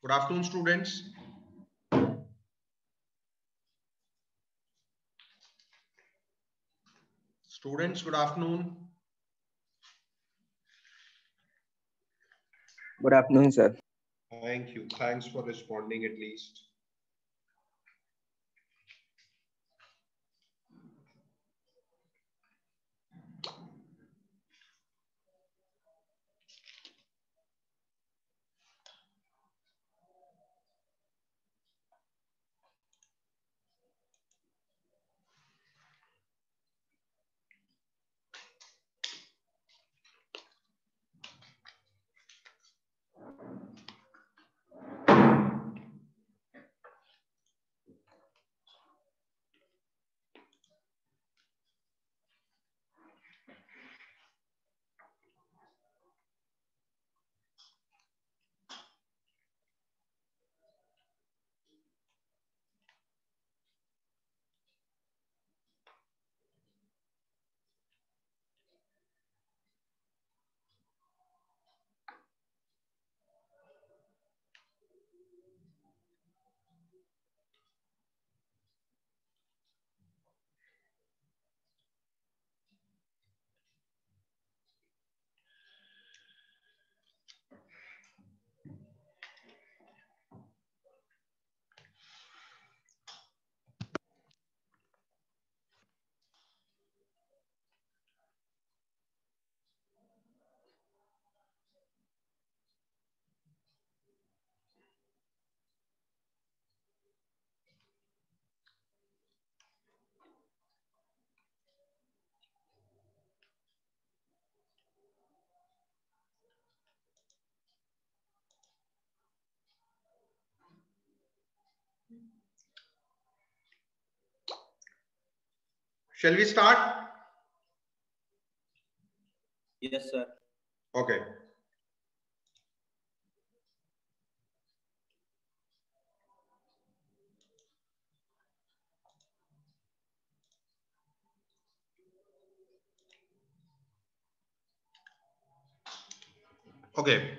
Good afternoon, students. Students, good afternoon. Good afternoon, sir. Thank you. Thanks for responding at least. Shall we start? Yes, sir. Okay. Okay.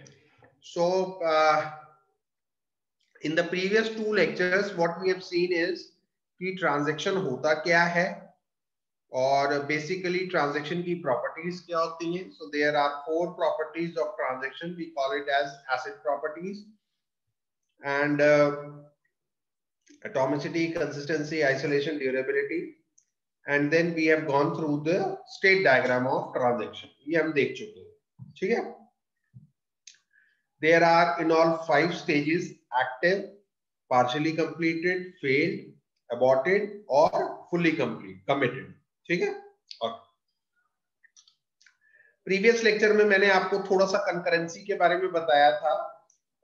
So, in the previous two lectures, what we have seen is कि transaction होता क्या है और basically transaction की properties क्या होती हैं. So there are 4 properties of transaction. We call it as asset properties. And atomicity, consistency, isolation, durability. And then we have gone through the state diagram of transaction. ये हम देख चुके हैं. ठीक है. There are in all 5 stages: active, partially completed, failed, aborted और fully complete, committed. ठीक है. और प्रीवियस लेक्चर में मैंने आपको थोड़ा सा कंकरेंसी के बारे में बताया था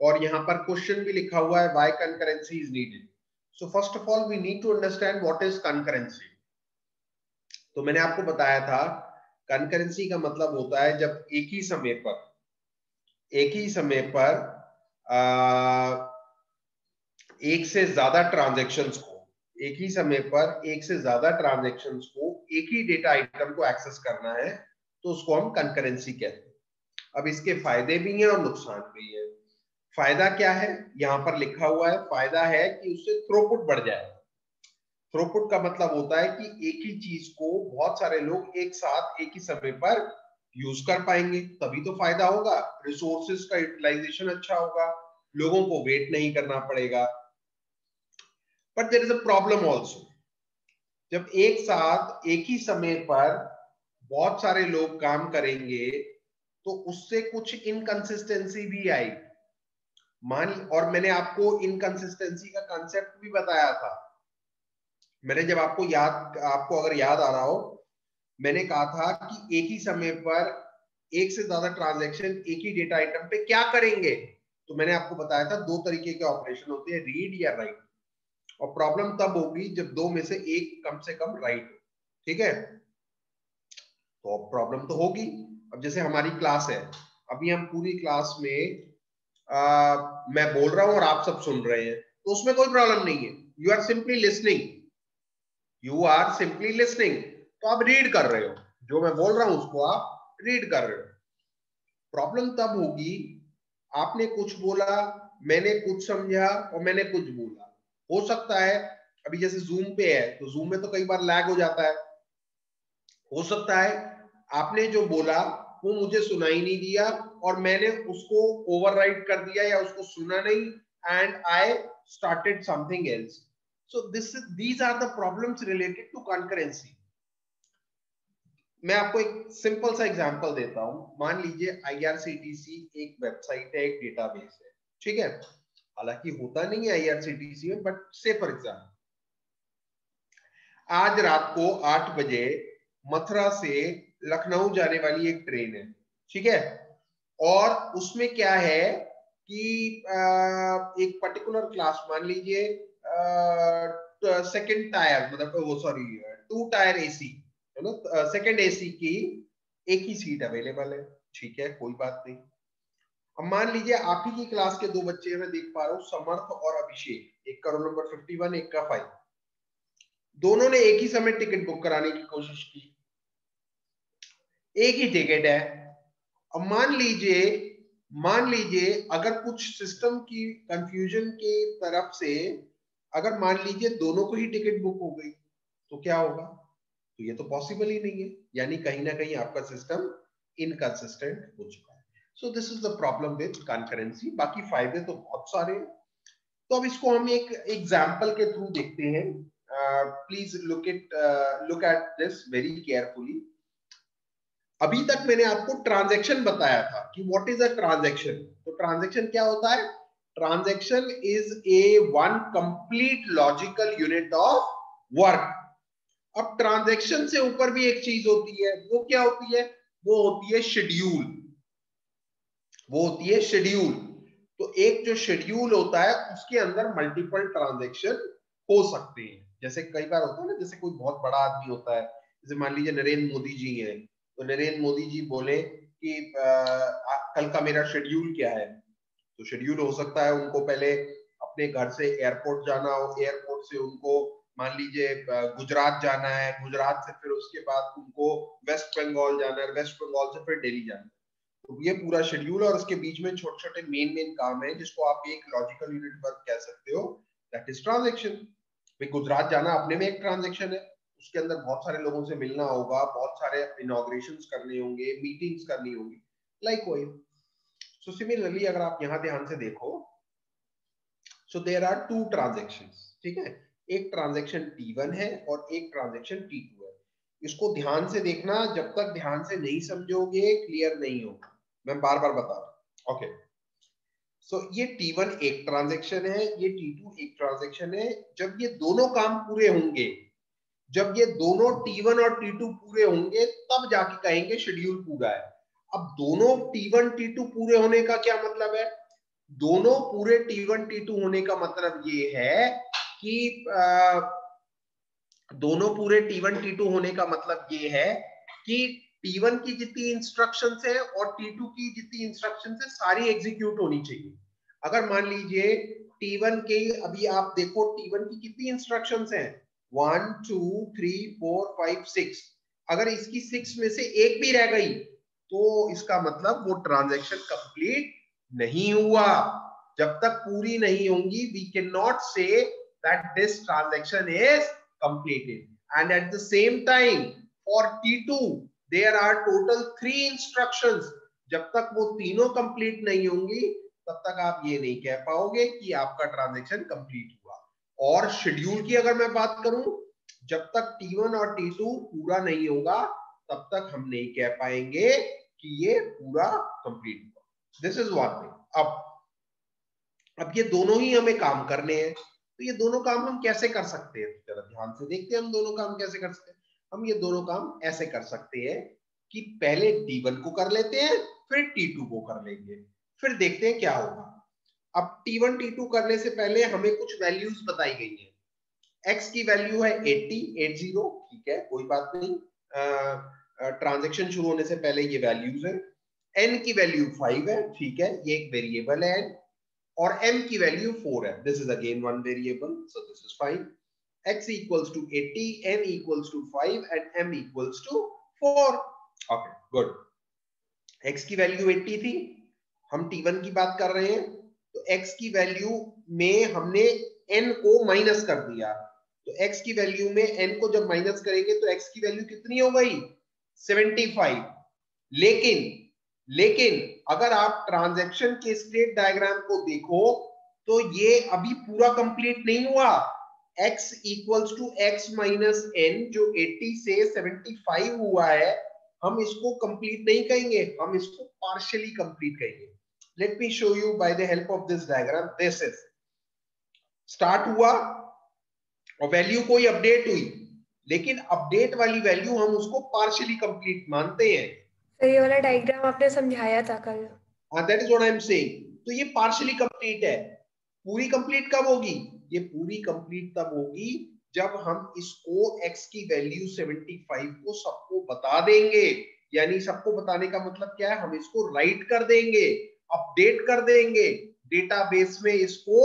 और यहाँ पर क्वेश्चन भी लिखा हुआ है, why concurrency is needed. So first of all we need to understand what is concurrency. तो मैंने आपको बताया था कंकरेंसी का मतलब होता है जब एक ही समय पर एक से ज्यादा ट्रांजैक्शंस को एक ही डेटा आइटम को एक्सेस करना है तो उसको हम कंकरेंसी कहते हैं. अब इसके फायदे भी हैं और नुकसान भी है. फायदा क्या है, यहां पर लिखा हुआ है. फायदा है कि उससे थ्रूपुट बढ़ जाए. थ्रूपुट का मतलब होता है कि एक ही चीज को बहुत सारे लोग एक साथ एक ही समय पर यूज कर पाएंगे, तभी तो फायदा होगा. रिसोर्सेज का यूटिलाइजेशन अच्छा होगा, लोगों को वेट नहीं करना पड़ेगा. But there is a problem also. जब एक साथ एक ही समय पर बहुत सारे लोग काम करेंगे तो उससे कुछ इनकंसिस्टेंसी भी आएगी. और मैंने आपको इनकंसिस्टेंसी का कांसेप्ट भी बताया था. मैंने जब आपको अगर याद आ रहा हो, मैंने कहा था कि एक ही समय पर एक से ज्यादा ट्रांजैक्शन एक ही डेटा आइटम पे क्या करेंगे. तो मैंने आपको बताया था 2 तरीके के ऑपरेशन होते हैं, रीड या राइट. और प्रॉब्लम तब होगी जब 2 में से एक कम से कम राइट हो. ठीक है, तो प्रॉब्लम तो होगी. अब जैसे हमारी क्लास है, अभी हम पूरी क्लास में मैं बोल रहा हूं और आप सब सुन रहे हैं, तो उसमें कोई प्रॉब्लम नहीं है. You are simply listening. तो आप रीड कर रहे हो, जो मैं बोल रहा हूं उसको आप रीड कर रहे हो. प्रॉब्लम तब होगी आपने कुछ बोला, मैंने कुछ समझा और मैंने कुछ बोला। हो सकता है अभी जैसे जूम पे है तो जूम में तो कई बार लैग हो जाता है। हो सकता है आपने जो बोला वो मुझे सुनाई नहीं दिया और मैंने उसको ओवरराइड कर दिया या उसको सुना नहीं and I started something else. So these are the problems related to concurrency. मैं आपको एक सिंपल सा एग्जांपल देता हूं। मान लीजिए आईआरसीटीसी एक वेबसाइट है, एक डेटाबेस है, ठीक है। हालांकि होता नहीं है आईआरसीटीसी में, बट से फॉर एग्जाम्पल आज रात को 8 बजे मथुरा से लखनऊ जाने वाली एक ट्रेन है, ठीक है। और उसमें क्या है कि एक पर्टिकुलर क्लास, मान लीजिए सेकंड टायर, मतलब वो सॉरी 2 टायर एसी है ना, सेकंड एसी की एक ही सीट अवेलेबल है, ठीक है, कोई बात नहीं। अब मान लीजिए आप ही की क्लास के 2 बच्चे मैं देख पा रहा हूँ, समर्थ और अभिषेक, एक का रोल नंबर 51, एक का 5। दोनों ने एक ही समय टिकट बुक कराने की कोशिश की, एक ही टिकट है। अब मान लीजिए अगर कुछ सिस्टम की कंफ्यूजन के तरफ से अगर मान लीजिए दोनों को ही टिकट बुक हो गई तो क्या होगा? तो ये तो पॉसिबल ही नहीं है, यानी कहीं ना कहीं आपका सिस्टम इनकंसिस्टेंट हो चुका है। So this is the problem with concurrency. बाकी फायदे तो बहुत सारे हैं। तो अब इसको हम एक एग्जांपल के थ्रू देखते हैं। Please look at this very carefully. अभी तक मैंने आपको ट्रांजैक्शन बताया था कि व्हाट इज अ ट्रांजैक्शन। तो ट्रांजैक्शन क्या होता है? Transaction is a one complete logical unit of work. अब ट्रांजैक्शन से ऊपर भी एक चीज होती है, वो क्या होती है? वो होती है शेड्यूल। वो होती है शेड्यूल। तो एक जो शेड्यूल होता है उसके अंदर मल्टीपल ट्रांजैक्शन हो सकते हैं। जैसे कई बार होता है ना, जैसे कोई बहुत बड़ा आदमी होता है, जैसे मान लीजिए नरेंद्र मोदी जी हैं, तो नरेंद्र मोदी जी बोले कि कल का मेरा शेड्यूल क्या है। तो शेड्यूल हो सकता है उनको पहले अपने घर से एयरपोर्ट जाना हो, एयरपोर्ट से उनको मान लीजिए गुजरात जाना है, गुजरात से फिर उसके बाद उनको वेस्ट बंगाल जाना है, वेस्ट बंगाल से फिर दिल्ली जाना है। तो ये पूरा शेड्यूल और उसके बीच में छोटे छोटे मेन काम है जिसको आप एक लॉजिकल यूनिट वर्क कह सकते हो, दैट इज ट्रांजैक्शन। भाई गुजरात जाना अपने में एक ट्रांजैक्शन है, उसके अंदर बहुत सारे लोगों से मिलना होगा, बहुत सारे इनॉग्रेशंस करने होंगे, मीटिंग्स करनी होगी, लाइक वही। सो सिमिलरली अगर आप यहां ध्यान से देखो, सो देयर आर 2 ट्रांजैक्शंस, ठीक है। एक ट्रांजैक्शन T1 है और एक ट्रांजैक्शन T2 है। इसको ध्यान से देखना, जब तक ध्यान से नहीं समझोगे क्लियर नहीं होगा, मैं बार बार बता रहा हूं। ओके, सो ये T1 एक ट्रांजैक्शन है, ये T2 एक ट्रांजैक्शन है। जब ये दोनों काम पूरे होंगे, जब ये दोनों T1 और T2 पूरे होंगे तब जाके कहेंगे शेड्यूल पूरा है। अब दोनों T1 T2 पूरे होने का क्या मतलब है? दोनों पूरे T1 T2 होने का मतलब ये है कि दोनों पूरे T1 T2 होने का मतलब ये है कि T1 की जितनी इंस्ट्रक्शंस है और T2 की जितनी इंस्ट्रक्शंस है सारी एग्जीक्यूट होनी चाहिए। अगर मान लीजिए T1 के, अभी आप देखो T1 की कितनी इंस्ट्रक्शंस हैं, 1 2 3 4 5 6। अगर इसकी 6 में से एक भी रह गई तो इसका मतलब वो ट्रांजैक्शन कंप्लीट नहीं हुआ। जब तक पूरी नहीं होंगी we can not say that this transaction is completed. And at the same time for T2 there are total 3 instructions. जब तक वो तीनों कंप्लीट नहीं होंगी तब तक आप ये नहीं कह पाओगे कि आपका ट्रांजैक्शन कंप्लीट हुआ। और शेड्यूल की अगर मैं बात करूं, जब तक T1 और T2 पूरा नहीं होगा तब तक हम नहीं कह पाएंगे कि ये पूरा कंप्लीट हुआ। This is one thing. अब ये दोनों ही हमें काम करने हैं, तो ये दोनों काम हम कैसे कर सकते हैं? जरा ध्यान से देखते हैं हम दोनों काम कैसे कर सकते हैं। हम ये दोनों काम ऐसे कर सकते हैं कि पहले T1 को कर लेते हैं, फिर T2 को कर लेंगे, फिर देखते हैं क्या होगा। अब T1 T2 करने से पहले हमें कुछ वैल्यूज बताई गई है। X की वैल्यू है 80, ठीक है, कोई बात नहीं, ट्रांजेक्शन शुरू होने से पहले ये वैल्यूज है। N की वैल्यू 5 है, ठीक है, ये एक वेरिएबल है और m की वैल्यू 4 है, this is again one variable, so this is fine. x equals to 80, n equals to 5 and m equals to 4. okay good। x की वैल्यू 80 थी, हम T1 की बात कर रहे हैं, तो x की वैल्यू में हमने n को माइनस कर दिया, तो x की वैल्यू में n को जब माइनस करेंगे तो x की वैल्यू कितनी हो गई 75। लेकिन अगर आप ट्रांजैक्शन के स्टेट डायग्राम को देखो तो ये अभी पूरा कंप्लीट नहीं हुआ। x equals to x minus n जो 80 से 75 हुआ है, हम इसको कंप्लीट नहीं कहेंगे, हम इसको पार्शियली कंप्लीट कहेंगे। Let me show you by the help of this diagram. This is start हुआ और वैल्यू कोई अपडेट हुई, लेकिन अपडेट वाली वैल्यू हम उसको पार्शियली कंप्लीट मानते हैं। तो ये वाला डायग्राम आपने समझाया था कल। That is what I am saying. तो ये पार्शियली कंप्लीट है। पूरी कंप्लीट कब होगी? ये पूरी कंप्लीट तब होगी जब हम इसको x की वैल्यू 75 को सबको बता देंगे। यानी सबको बताने का मतलब क्या है, हम इसको राइट कर देंगे, अपडेट कर देंगे, डेटाबेस में इसको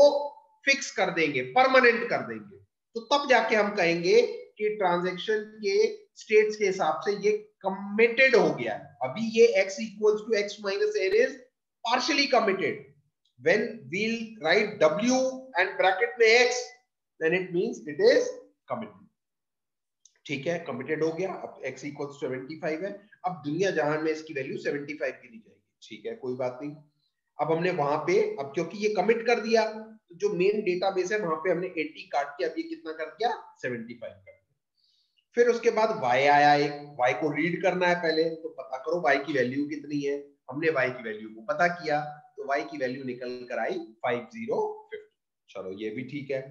फिक्स कर देंगे, परमानेंट कर देंगे। तो तब जाके हम कहेंगे कि ट्रांजैक्शन के स्टेट्स के हिसाब से ये कमिटेड हो गया है। अभी ये x equals to x minus n is partially committed. When we'll write w and bracket में x, then it means it is committed। ठीक है, committed हो गया। अब x equals 75 है। अब दुनिया जहां में इसकी वैल्यू 75 की दी जाएगी। ठीक है, कोई बात नहीं। अब हमने वहां पे, अब क्योंकि ये कमिट कर दिया, तो जो मेन डेटाबेस है वहां पे हमने 80 काट के अब ये कितना कर दिया 75 कर दिया। फिर उसके बाद y आया, एक y को रीड करना है पहले, तो पता करो y की वैल्यू कितनी है। हमने y की वैल्यू को पता किया, तो y की वैल्यू निकल कर आई 5050। चलो ये भी ठीक है।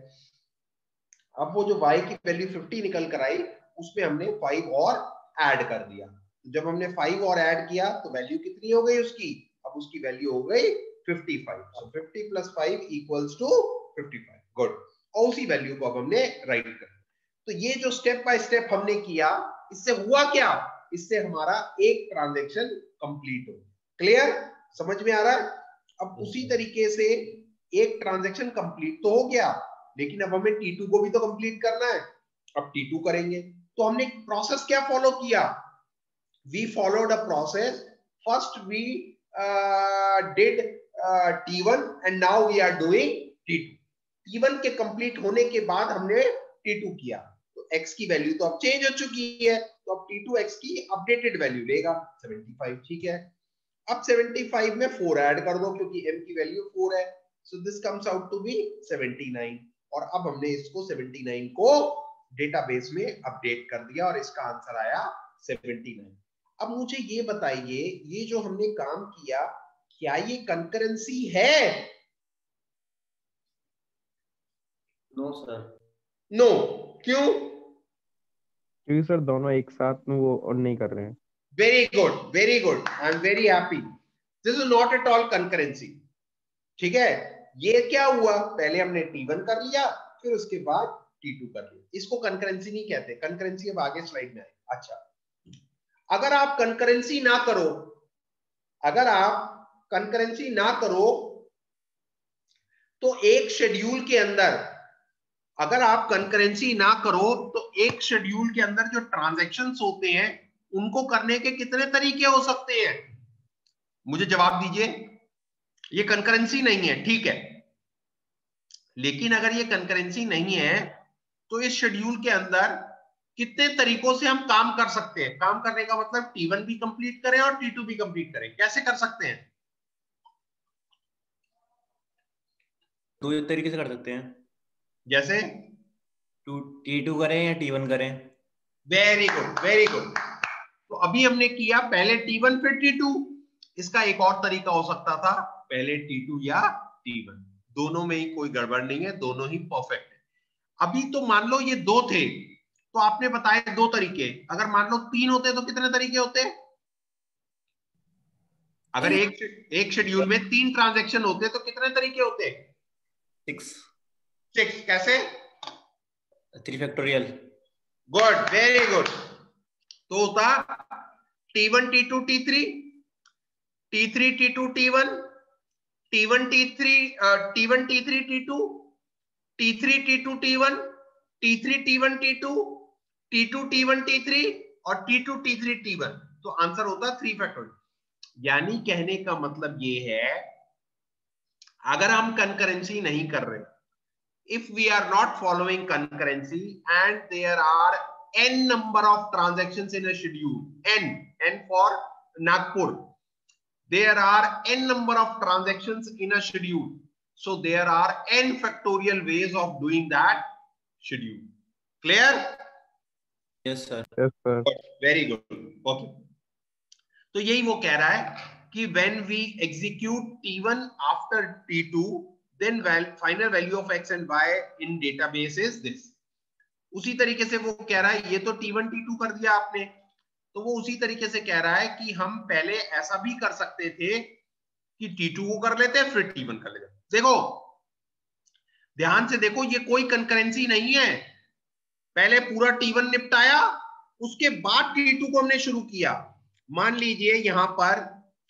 अब वो जो y की वैल्यू 50 निकल कर आई, उसमें हमने 5 और ऐड कर दिया। जब हमने 5 और ऐड किया तो वैल्यू कितनी हो गई उसकी? अब उसकी वैल्यू हो गई 55। सो 50 प्लस 5 इक्वल्स टू 55। गुड। और उसी वैल्यू को अब हमने राइट कर। तो ये जो स्टेप बाय स्टेप हमने किया, इससे हुआ क्या? इससे हमारा एक ट्रांजैक्शन कंप्लीट हो। क्लियर? समझ में आ रहा है? अब उसी तरीके से एक ट्रांजैक्शन कंप्लीट तो हो गया, लेकिन अब हमें T2 को भी तो कंप्लीट करना है। अब T2 करेंगे तो हमने प्रोसेस क्या फॉलो किया? We followed a process. First we did T1 and now we are doing T2। T1 के कंप्लीट होने के बाद हमने T2 किया, तो x की वैल्यू तो अब चेंज हो चुकी है, तो अब T2 x की अपडेटेड वैल्यू लेगा 75। ठीक है, अब 75 में 4 ऐड कर दो क्योंकि m की वैल्यू 4 है, so this comes out to be 79। और अब हमने इसको 79 को डेटाबेस में अपडेट कर दिया और इसका आंसर आया 79। अब मुझे ये बताइए, ये जो हमने काम किया, क्या ये कंकरेंसी है? No sir. नो। क्यों? क्योंकि सर दोनों एक साथ में वो और नहीं कर रहे हैं। Very good, very good, I am very happy. This is not at all concurrency. ठीक है, ये क्या हुआ? पहले हमने T1 कर लिया, फिर उसके बाद T2 कर लिया। इसको कंकरेंसी नहीं कहते। कंकरेंसी अब आगे स्लाइड में आए। अच्छा, अगर आप कंकरेंसी ना करो, अगर आप कंकरेंसी ना करो तो एक शेड्यूल के अंदर, अगर आप कंकरेंसी ना करो तो एक शेड्यूल के अंदर जो ट्रांजैक्शंस होते हैं उनको करने के कितने तरीके हो सकते हैं? मुझे जवाब दीजिए। ये कंकरेंसी नहीं है, ठीक है, लेकिन अगर ये कंकरेंसी नहीं है तो इस शेड्यूल के अंदर कितने तरीकों से हम काम कर सकते हैं? काम करने का मतलब T1 भी कंप्लीट करें और T2 भी कंप्लीट करें। कैसे कर सकते हैं? दो तरीके से कर सकते हैं। जैसे T2 करें या T1 करें। Very good, very good. तो अभी हमने किया पहले T1 फिर T2। इसका एक और तरीका हो सकता था, पहले T2 या T1। दोनों में ही कोई गड़बड़ नहीं है, दोनों ही परफेक्ट है। अभी तो मान लो ये दो थे, तो आपने बताए दो तरीके। अगर मान लो तीन होते तो कितने तरीके होते? अगर एक शेड्यूल में 3 ट्रांजैक्शन होते तो कितने तरीके होते? 6। कैसे? 3 फैक्टोरियल। Good, very good. तो होता T1 T2 T3, T3 T2 T1, T1 T3 T1 T3 T2, T3 T2 T1, T3 T1 T2, T2 T1 T3 और T2 T3 T1। तो आंसर होता 3 फैक्टोरियल। यानी कहने का मतलब ये है अगर हम कंकरेंसी नहीं कर रहे, if we are not following concurrency and there are n number of transactions in a schedule, n for Nagpur, there are n number of transactions in a schedule, so there are n factorial ways of doing that schedule. Clear? Yes sir. Yes sir. Very good. Okay. तो यही वो कह रहा है कि when we execute T1 after T2, then final value of x and y in database is this. उसी तरीके से वो कह रहा है, ये तो T1 T2 कर दिया आपने, तो वो उसी तरीके से कह रहा है कि हम पहले ऐसा भी कर सकते थे कि T2 को कर लेते फिर T1 कर लेते। देखो ध्यान से देखो, ये कोई कंकरेंसी नहीं है, पहले पूरा T1 निपटाया, उसके बाद T2 को हमने शुरू किया। मान लीजिए यहां पर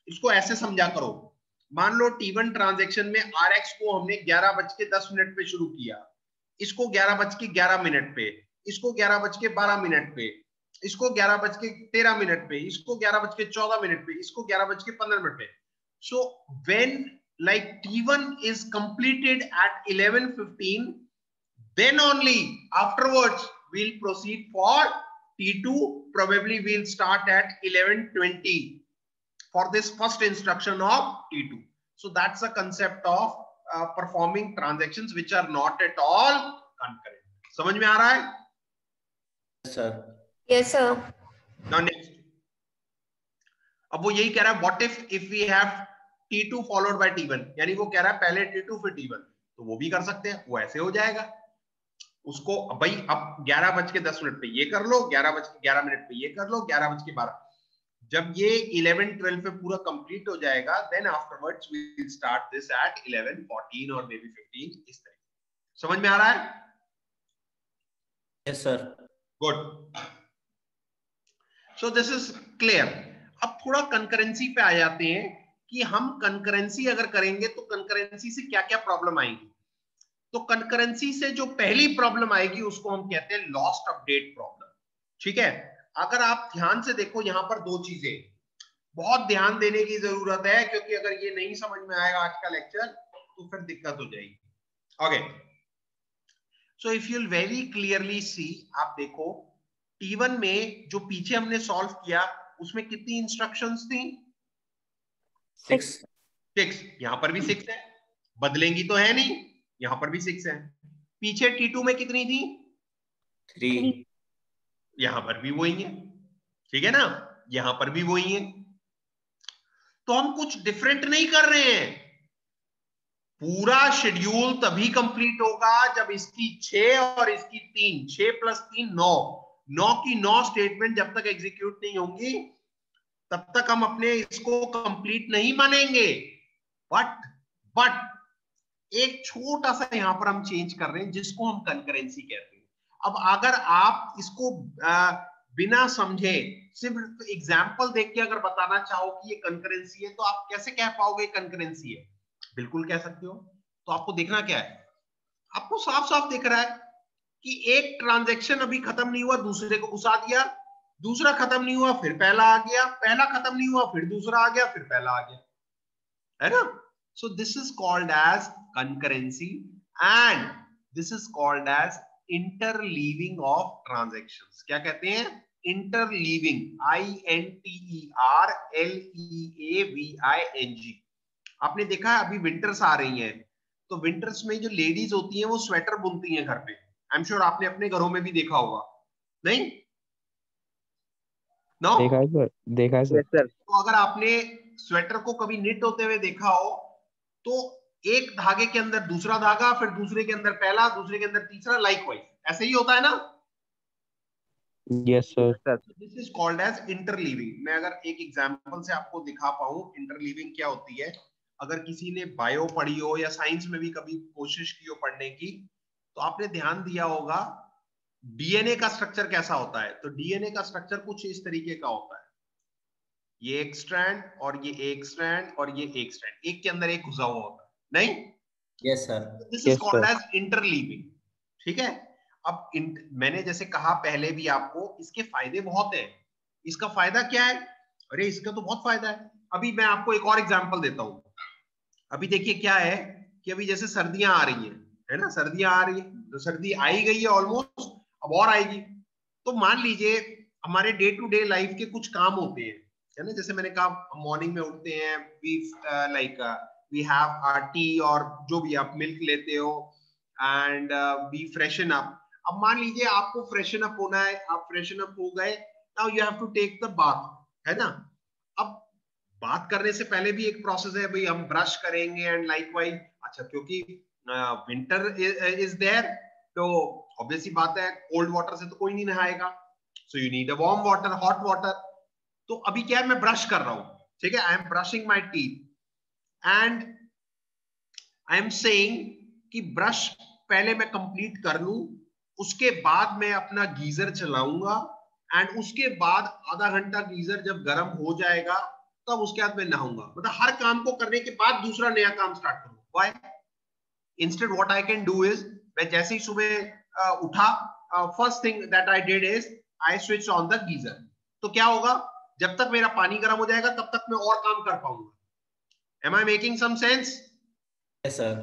इसको ऐसे समझा करो, मान लो T1 ट्रांजैक्शन में RX को हमने 11:10 पे शुरू किया, इसको 11:11 पे, इसको 11:12 पे, इसको 11:13 पे, इसको 11:14 पे, इसको 11:15 पे। So when like T1 is completed at 11:15, then only afterwards we'll proceed for T2. Probably we'll start at 11:20 for this first instruction of T2. So that's the concept of performing transactions which are not at all concurrent. समझ में आ रहा है? Yes sir. Yes sir. Now next, अब वो यही कह रहा है what if we have T2 followed by T1, यानी वो कह रहा है पहले T2 फिर T1, तो वो भी कर सकते हैं, वो ऐसे हो जाएगा। उसको भाई अब 11:10 पे ये कर लो, 11:11 पे ये कर लो, 11:12, जब ये 11-12 पे पूरा कंप्लीट हो जाएगा, then afterwards we will start this at 11:14 or maybe 15, इस तरह। समझ में आ रहा है? Yes sir. Good. So this is clear. अब थोड़ा कंकरेंसी पे आ जाते हैं कि हम कंकरेंसी अगर करेंगे तो कंकरेंसी से क्या क्या प्रॉब्लम आएगी। तो कंकरेंसी से जो पहली प्रॉब्लम आएगी उसको हम कहते हैं लॉस्ट अपडेट प्रॉब्लम। ठीक है, अगर आप ध्यान से देखो यहां पर दो चीजें बहुत ध्यान देने की जरूरत है, क्योंकि अगर ये नहीं समझ में आएगा आज का लेक्चर तो फिर दिक्कत हो जाएगी। Okay, so if you very clearly see, आप देखो T1 में जो पीछे हमने सॉल्व किया उसमें कितनी इंस्ट्रक्शंस थी? 6। यहां पर भी 6 है, बदलेंगी तो है नहीं, यहां पर भी 6 है। पीछे T2 में कितनी थी? 3। यहां पर भी वही है, ठीक है ना, यहां पर भी वही है। तो हम कुछ डिफरेंट नहीं कर रहे हैं, पूरा शेड्यूल तभी कंप्लीट होगा जब इसकी 6 और इसकी 3, 6 + 3 9, 9 की 9 स्टेटमेंट जब तक एग्जीक्यूट नहीं होंगी तब तक हम अपने इसको कंप्लीट नहीं मानेंगे। बट एक छोटा सा यहां पर हम चेंज कर रहे हैं जिसको हम कंकरेंसी कहते हैं। अब अगर आप इसको बिना समझे सिर्फ एग्जाम्पल देख के अगर बताना चाहो कि ये कंकरेंसी है, तो आप कैसे कह पाओगे कंकरेंसी है? बिल्कुल कह सकते हो। तो आपको देखना क्या है, आपको साफ साफ दिख रहा है कि एक ट्रांजैक्शन अभी खत्म नहीं हुआ दूसरे को घुसा दिया, दूसरा खत्म नहीं हुआ फिर पहला आ गया, पहला खत्म नहीं हुआ फिर दूसरा आ गया, फिर पहला आ गया, है ना। So this is called as concurrency and this is called as interleaving of transactions. क्या कहते हैं? Interleaving, INTERLEAVING। आपने देखा है अभी विंटर्स आ रही हैं, तो विंटर्स में जो लेडीज होती हैं वो स्वेटर बुनती हैं घर पे। आई एम श्योर आपने अपने घरों में भी देखा होगा, नहीं? नो? देखा है सर, देखा है सर। तो अगर आपने स्वेटर को कभी निट होते हुए देखा हो तो एक धागे के अंदर दूसरा धागा, फिर दूसरे के अंदर पहला, दूसरे के अंदर तीसरा, लाइकवाइज ऐसे ही होता है ना? Yes sir. This is called as interleaving. मैं अगर एक एग्जांपल से आपको दिखा पाऊं इंटरलीविंग क्या होती है, अगर किसी ने बायो पढ़ी हो या साइंस में भी कभी कोशिश की हो पढ़ने की, तो आपने ध्यान दिया होगा डीएनए का स्ट्रक्चर कैसा होता है। तो डीएनए का स्ट्रक्चर कुछ इस तरीके का होता है, ये एक स्ट्रैंड और ये एक स्ट्रैंड और ये एक स्ट्रैंड, एक के अंदर एक घुसा हुआ होता है, नहीं? Yes sir. This is called as interleaving. ठीक है, अब मैंने जैसे कहा पहले भी आपको, इसके फायदे बहुत हैं। इसका फायदा क्या है? अरे इसका तो बहुत फायदा है। अभी मैं आपको एक और एग्जांपल देता हूं। अभी देखिए क्या है, कि अभी जैसे सर्दियां आ रही हैं, है ना, सर्दियां आ रही है, तो सर्दी आई गई है ऑलमोस्ट, अब और आएगी। तो मान लीजिए हमारे डे टू डे लाइफ के कुछ काम होते हैं, है ना, जैसे मैंने कहा मॉर्निंग में उठते हैं, वी हैव आवर टी और जो भी आप मिल्क लेते हो, एंड वी फ्रेशन अप। अब मान लीजिए आपको फ्रेशन अप होना है, आप फ्रेशन अप हो गए, now you have to take the bath, है ना। अब बात करने से पहले भी एक प्रोसेस है भाई, हम ब्रश करेंगे एंड लाइकवाइज। अच्छा, क्योंकि विंटर इज देयर, तो ऑब्वियसली बात है कोल्ड वाटर से तो कोई नहीं नहाएगा, so you need a warm water, hot water. तो अभी क्या है, मैं ब्रश कर रहा हूं, ठीक है, I am brushing my teeth and I am saying कि ब्रश पहले मैं कंप्लीट कर लूं, उसके बाद मैं अपना गीजर चलाऊंगा, एंड उसके बाद आधा घंटा गीजर जब गर्म हो जाएगा तब उसके बाद मैं नहाऊंगा। मतलब हर काम को करने के बाद दूसरा नया काम स्टार्ट करूं। Why? Instead what I can do is, मैं जैसे ही सुबह उठा, first thing that I did is I switch on the geyser. तो क्या होगा, जब तक मेरा पानी गर्म हो जाएगा तब तक मैं और काम कर पाऊंगा। Am I making some sense? Yes sir.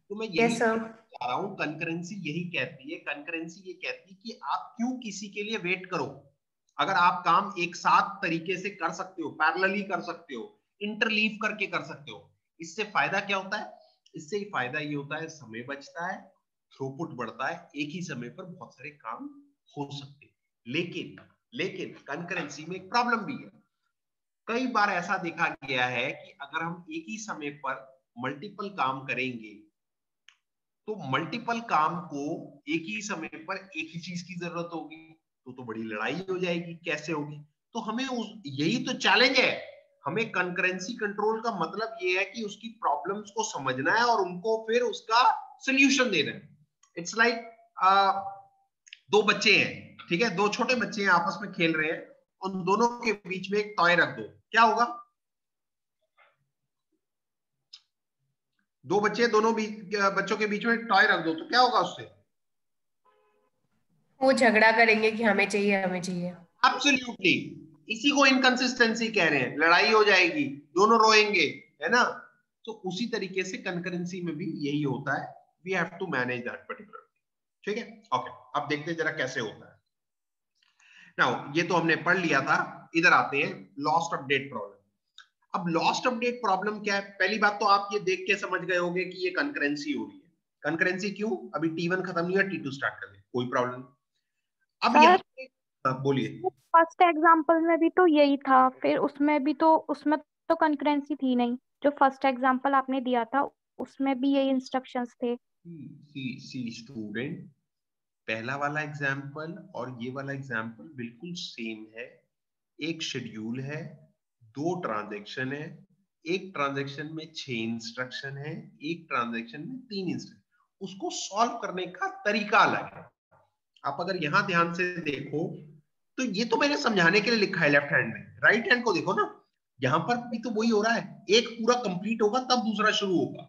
तो मैं यही यस सर। चाह रहा हूं, कंकरेंसी यही कहती है, कंकरेंसी ये कहती है कि आप क्यों किसी के लिए वेट करो। अगर आप काम एक साथ तरीके से कर सकते हो, पैरेलली कर सकते हो, इंटरलीव करके कर सकते हो, इससे फायदा क्या होता है? इससे फायदा ये होता है, समय बचता है, थ्रूपुट बढ़ता है, एक ही समय पर बहुत सारे काम हो सकते हैं। लेकिन कंकरेंसी में एक प्रॉब्लम भी है। कई बार ऐसा देखा गया है कि अगर हम एक ही समय पर मल्टीपल काम करेंगे, तो मल्टीपल काम को एक ही समय पर एक ही चीज की जरूरत होगी, तो बड़ी लड़ाई हो जाएगी, कैसे होगी? तो हमें यही तो चैलेंज है। हमें कंकरेंसी कंट्रोल का मतलब ये है कि उसकी प्रॉब्लम्स को समझना है और उनको फिर उसका सोल्यूशन देना है। इट्स लाइक दो बच्चे हैं, ठीक है, दो छोटे बच्चे हैं, आपस में खेल रहे हैं, उन दोनों के बीच में एक टॉय रख दो, क्या होगा? दो बच्चे, दोनों बच्चों के बीच में टॉय रख दो तो क्या होगा उससे? वो झगड़ा करेंगे कि हमें चाहिए हमें चाहिए। एब्सोल्युटली, इसी को इनकंसिस्टेंसी कह रहे हैं, लड़ाई हो जाएगी, दोनों रोएंगे, है ना। तो उसी तरीके से कंकरेंसी में भी यही होता है, we have to manage that particular, ठीक है। ओके, अब देखते हैं जरा कैसे होता है। नाउ ये तो हमने पढ़ लिया था, इधर आते हैं लॉस्ट अपडेट प्रॉब्लम। अब लॉस्ट अपडेट प्रॉब्लम क्या है? पहली बात तो आप ये देख के समझ गए होंगे कि ये कंकरेंसी हो रही है। कंकरेंसी क्यों? अभी T1 खत्म नहीं हुआ, T2 स्टार्ट कर दे, कोई प्रॉब्लम नहीं। अब सर, यहाँ बोलिए। फर्स्ट एग्जाम्पल में भी तो यही था, फिर उसमें तो कंकरेंसी थी नहीं। जो फर्स्ट एग्जाम्पल आपने दिया था उसमें भी यही इंस्ट्रक्शंस थे। सी स्टूडेंट, पहला वाला एग्जाम्पल और ये वाला एग्जाम्पल बिल्कुल सेम है। एक शेड्यूल है, दो ट्रांजैक्शन है, एक ट्रांजैक्शन में 6 इंस्ट्रक्शन है, एक ट्रांजैक्शन में 3 इंस्ट्रक्शन। उसको सॉल्व करने का तरीका अलग है। आप अगर यहां ध्यान से देखो तो ये तो मैंने समझाने के लिए लिखा है लेफ्ट हैंड में, राइट हैंड को देखो ना, यहां पर भी तो वही हो रहा है, एक पूरा कंप्लीट होगा तब दूसरा शुरू होगा,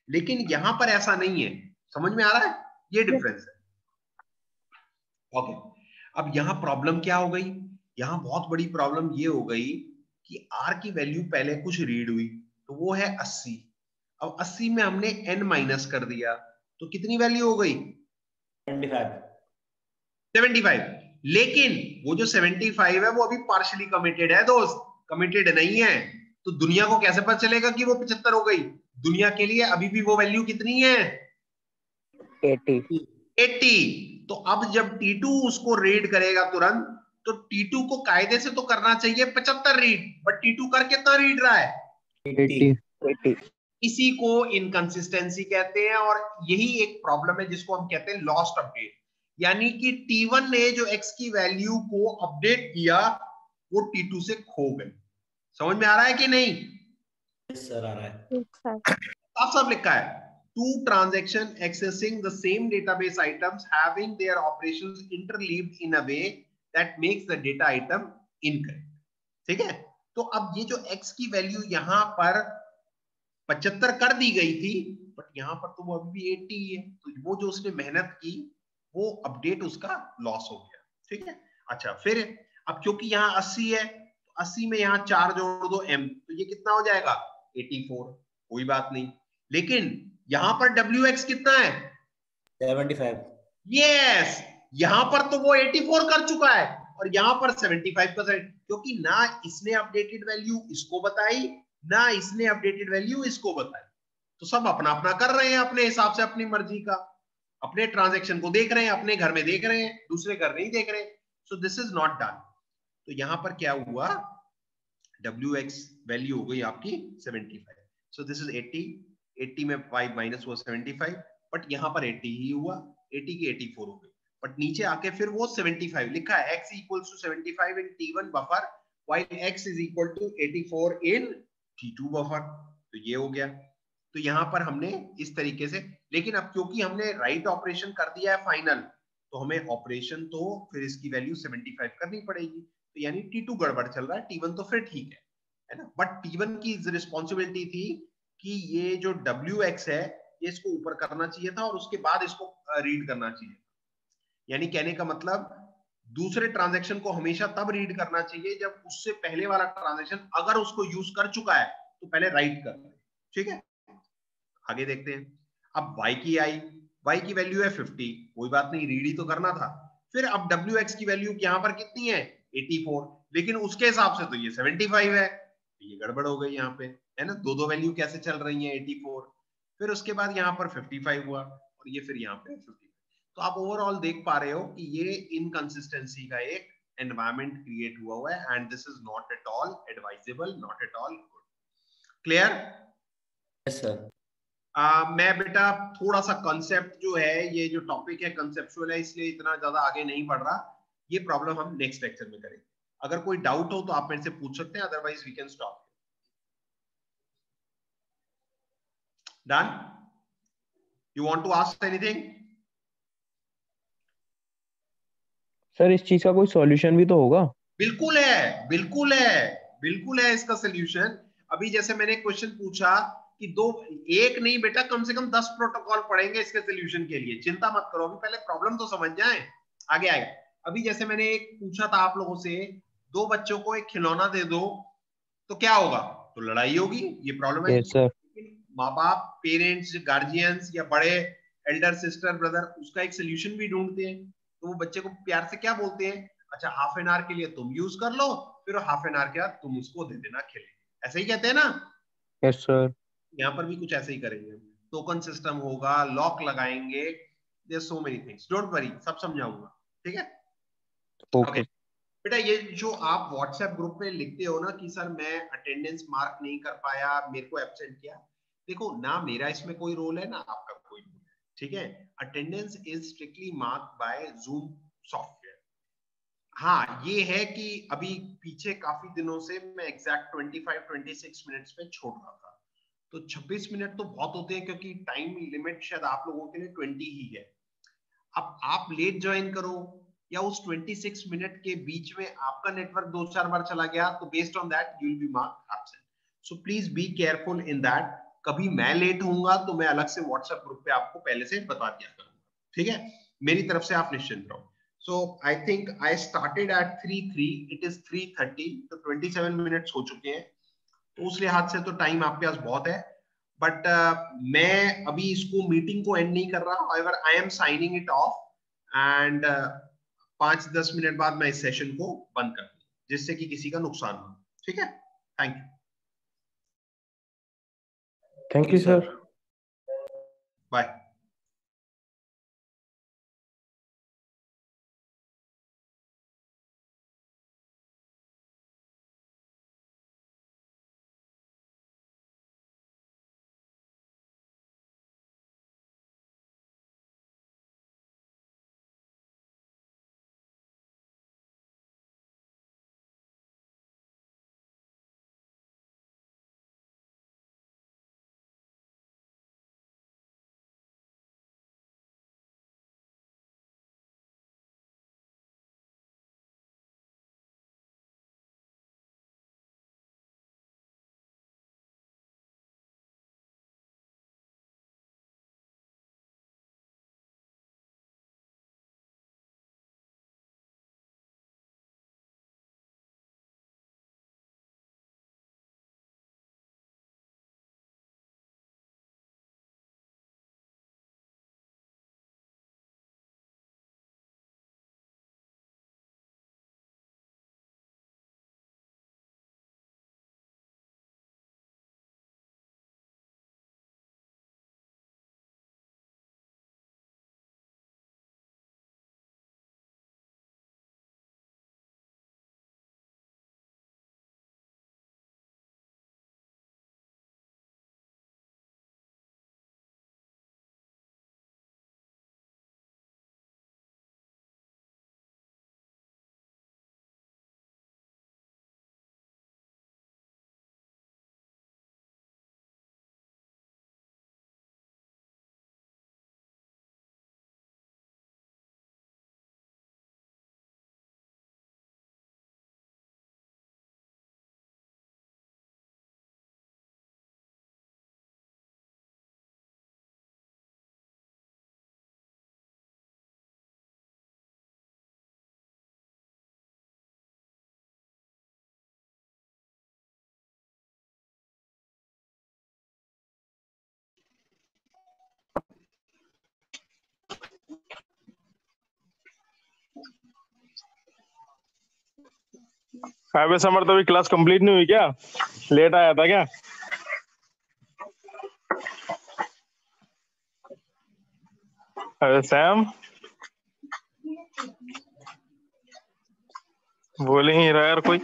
लेकिन यहां पर ऐसा नहीं है। समझ में आ रहा है? ये डिफरेंस है। ओके, अब यहां प्रॉब्लम क्या हो गई? यहां बहुत बड़ी प्रॉब्लम ये हो गई कि r की वैल्यू पहले कुछ रीड हुई, तो वो है 80। अब 80 में हमने n माइनस कर दिया, तो कितनी वैल्यू हो गई? 75। लेकिन वो जो 75 है वो अभी पार्शियली कमिटेड है दोस्त, कमिटेड नहीं है। तो दुनिया को कैसे पता चलेगा कि वो 75 हो गई? दुनिया के लिए अभी भी वो वैल्यू कितनी है? 80। तो अब जब T2 उसको रीड करेगा तुरंत, तो T2 को कायदे से तो करना चाहिए 75 रीड, बट T2 कर कितना रीड रहा है? 80। इसी को इनकंसिस्टेंसी कहते हैं, और यही एक प्रॉब्लम है जिसको हम कहते हैं लॉस्ट अपडेट। यानी कि T1 ने जो x की वैल्यू को अपडेट किया वो T2 से खो गई। समझ में आ रहा है कि नहीं? सर आ रहा है। ठीक सर। साफ साफ लिखा है, two transaction accessing the same database items having their operations interleaved in a way that makes the data item incorrect। ठीक है, तो अब ये जो x की वैल्यू यहां पर 75 कर दी गई थी, बट यहां पर तो वो अभी भी 80 है, तो वो जो उसने मेहनत की वो अपडेट उसका लॉस हो गया। ठीक है, अच्छा फिर अब क्योंकि यहाँ 80 है, तो 80 में यहाँ 4 जोड़ दो m, तो ये कितना हो जाएगा? 84। कोई बात नहीं, लेकिन यहां पर WX कितना है? 75। यस, यहां पर तो वो 84 कर चुका है और यहां पर 75%, क्योंकि ना इसने अपडेटेड वैल्यू इसको बताई, ना इसने अपडेटेड वैल्यू इसको बताई। तो सब अपना अपना कर रहे हैं अपने हिसाब से, अपनी मर्जी का, अपने ट्रांजैक्शन को देख रहे हैं, अपने घर में देख रहे हैं, दूसरे घर नहीं देख रहे। So this is not done. तो यहां पर क्या हुआ, WX वैल्यू हो गई आपकी 75। सो दिस इज 80 में 5 माइनस हुआ 75, बट यहां पर 80 ही हुआ, 80 की 84 हो गई, बट नीचे आके फिर वो 75 लिखा है, x equals to 75 in T1 buffer while x is equal to 84 in T2 buffer। तो ये हो गया। तो यहां पर हमने इस तरीके से, लेकिन अब क्योंकि हमने राइट ऑपरेशन कर दिया है फाइनल, तो हमें ऑपरेशन तो फिर इसकी वैल्यू 75 करनी पड़ेगी। तो यानी T2 गड़बड़ चल रहा है, T1 तो फिर ठीक है ना। बट T1 की रिस्पॉन्सिबिलिटी थी कि ये जो WX है ये इसको ऊपर करना चाहिए था और उसके बाद इसको रीड करना चाहिए। यानी कहने का मतलब दूसरे ट्रांजैक्शन को हमेशा तब रीड करना चाहिए जब उससे पहले वाला ट्रांजैक्शन अगर उसको यूज कर चुका है तो पहले राइट कर ले। ठीक है, आगे देखते हैं। अब y की वैल्यू है 50, कोई बात नहीं, रीड ही तो करना था। फिर अब WX की वैल्यू यहां पर कितनी है? 84, लेकिन उसके हिसाब से तो ये 75 है। ये गड़बड़ हो गई यहाँ पे, है ना, दो वैल्यू कैसे चल रही है? 84, फिर उसके बाद यहाँ पर 55 हुआ और ये फिर यहाँ पे 50। तो आप ओवरऑल देख पा रहे हो कि ये इनकंसिस्टेंसी का एक एनवायरमेंट क्रिएट हुआ है and this is not at all advisable, not at all good. Clear? Yes sir. मैं बेटा थोड़ा सा कंसेप्ट जो है, ये जो टॉपिक है कंसेप्चुअल है, इसलिए इतना ज्यादा आगे नहीं बढ़ रहा। ये प्रॉब्लम हम नेक्स्ट लेक्चर में करेंगे। अगर कोई डाउट हो तो आप मेरे से पूछ सकते हैं, otherwise we can stop. Done? You want to ask anything? Sir इस चीज का कोई सॉल्यूशन भी तो होगा? बिल्कुल है, बिल्कुल है, बिल्कुल है इसका सोल्यूशन। अभी जैसे मैंने क्वेश्चन पूछा कि दो, एक नहीं बेटा, कम से कम 10 प्रोटोकॉल पढ़ेंगे इसके सोल्यूशन के लिए। चिंता मत करो, अभी पहले प्रॉब्लम तो समझ जाए, आगे आएगा। अभी जैसे मैंने एक पूछा था आप लोगों से, दो बच्चों को एक खिलौना दे दो तो क्या होगा? तो लड़ाई होगी, ये प्रॉब्लम है। Yes sir. माँ बाप, पेरेंट्स, गार्जियंस या बड़े एल्डर सिस्टर ब्रदर उसका एक सोल्यूशन भी ढूंढते हैं। तो वो बच्चे को प्यार से क्या बोलते हैं? अच्छा, हाफ एन आवर के लिए तुम यूज कर लो, फिर हाफ एन आवर के बाद तुम उसको दे देना खेले, ऐसे ही कहते हैं ना। Yes sir. यहाँ पर भी कुछ ऐसे ही करेंगे, टोकन सिस्टम होगा, लॉक लगाएंगे, there so many things, don't worry, सब समझाऊंगा। ठीक है, ओके। ओके। बेटा ये जो आप व्हाट्सएप ग्रुप में लिखते हो ना कि सर मैं अटेंडेंस मार्क नहीं कर पाया, मेरे को एब्सेंट किया, देखो ना मेरा इसमें कोई रोल है ना आपका कोई रोल है। ठीक है, attendance is strictly mark bye zoom software. हाँ ये है कि अभी पीछे काफी दिनों से मैं एग्जैक्ट 25-26 मिनट्स पे छोड़ रहा था, तो 26 मिनट तो बहुत होते हैं क्योंकि टाइम लिमिट शायद आप लोगों के लिए 20 ही है। अब आप लेट ज्वाइन करो या उस 26 मिनट के बीच में आपका नेटवर्क 2-4 बार चला गया, तो based on that you will be marked absent. So please be careful in that. कभी मैं लेट होऊंगा तो मैं अलग से व्हाट्सएप ग्रुप पे आपको पहले से बता दिया करूंगा। ठीक है, मेरी तरफ से आप निश्चिंत रहो। So I think I started at 3:03, it is 3:30, तो 27 मिनट्स हो चुके हैं। तो उस लिहाज से तो टाइम आपके पास बहुत है, बट मैं अभी इसको मीटिंग को एंड नहीं कर रहा, however I am signing it of and 5-10 minute बाद मैं इस सेशन को बंद कर दूं जिससे कि किसी का नुकसान हो। ठीक है, thank thank you sir. Sir. Bye. अबे समर तो अभी क्लास कंप्लीट नहीं हुई क्या? लेट आया था क्या? अरे सैम बोल ही नहीं रहा यार कोई।